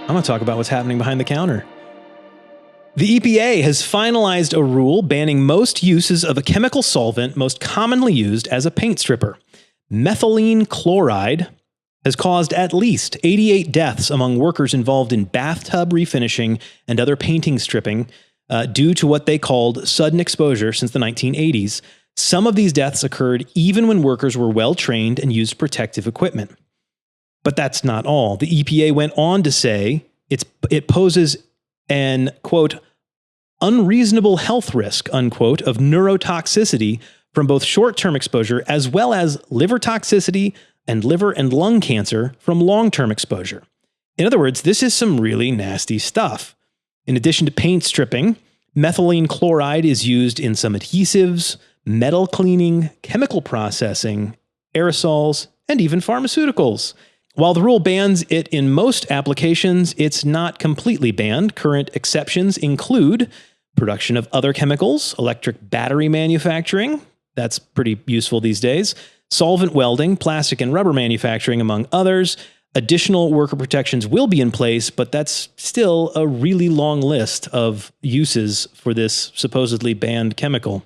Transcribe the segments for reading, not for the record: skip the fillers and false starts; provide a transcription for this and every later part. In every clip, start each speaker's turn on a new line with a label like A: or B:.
A: I'm going to talk about what's happening behind the counter. The EPA has finalized a rule banning most uses of a chemical solvent most commonly used as a paint stripper. Methylene chloride has caused at least 88 deaths among workers involved in bathtub refinishing and other painting stripping due to what they called sudden exposure since the 1980s. Some of these deaths occurred even when workers were well trained and used protective equipment. But that's not all. The EPA went on to say it poses an, quote, unreasonable health risk, unquote, of neurotoxicity from both short-term exposure as well as liver toxicity and liver and lung cancer from long-term exposure. In other words, this is some really nasty stuff. In addition to paint stripping, methylene chloride is used in some adhesives, metal cleaning, chemical processing, aerosols, and even pharmaceuticals. While the rule bans it in most applications, it's not completely banned. Current exceptions include production of other chemicals, electric battery manufacturing, that's pretty useful these days, solvent welding, plastic and rubber manufacturing, among others. Additional worker protections will be in place, but that's still a really long list of uses for this supposedly banned chemical.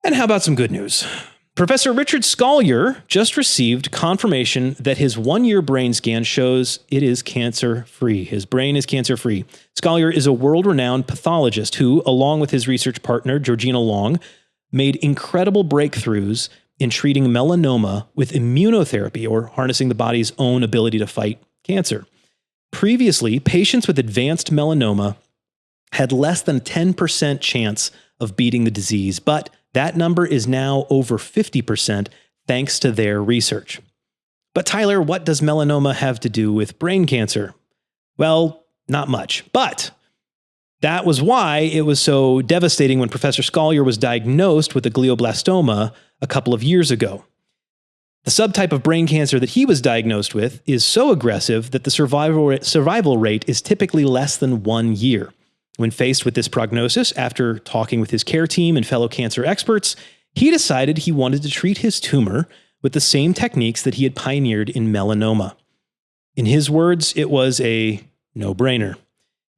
A: And how about some good news? Professor Richard Scolyer just received confirmation that his one-year brain scan shows it is cancer-free. His brain is cancer-free. Scolyer is a world-renowned pathologist who, along with his research partner, Georgina Long, made incredible breakthroughs in treating melanoma with immunotherapy, or harnessing the body's own ability to fight cancer. Previously, patients with advanced melanoma had less than 10% chance of beating the disease, but that number is now over 50% thanks to their research. But Tyler, what does melanoma have to do with brain cancer? Well, not much, but that was why it was so devastating when Professor Scolyer was diagnosed with a glioblastoma a couple of years ago. The subtype of brain cancer that he was diagnosed with is so aggressive that the survival rate is typically less than 1 year. When faced with this prognosis, after talking with his care team and fellow cancer experts, he decided he wanted to treat his tumor with the same techniques that he had pioneered in melanoma. In his words, it was a no-brainer.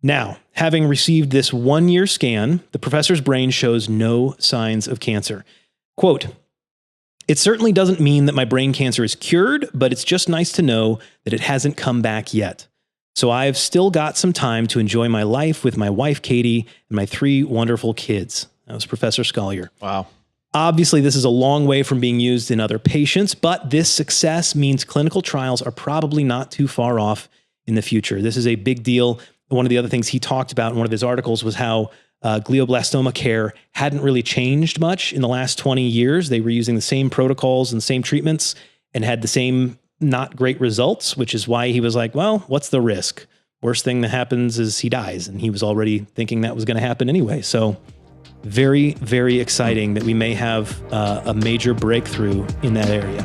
A: Now, having received this 1-year scan, the professor's brain shows no signs of cancer. Quote, "It certainly doesn't mean that my brain cancer is cured, but it's just nice to know that it hasn't come back yet. So I've still got some time to enjoy my life with my wife, Katie, and my 3 wonderful kids." That was Professor Scolyer.
B: Wow.
A: Obviously, this is a long way from being used in other patients, but this success means clinical trials are probably not too far off in the future. This is a big deal. One of the other things he talked about in one of his articles was how glioblastoma care hadn't really changed much in the last 20 years. They were using the same protocols and same treatments and had the same not great results, which is why he was like, well, what's the risk? Worst thing that happens is he dies. And he was already thinking that was going to happen anyway. So very, very exciting that we may have a major breakthrough in that area.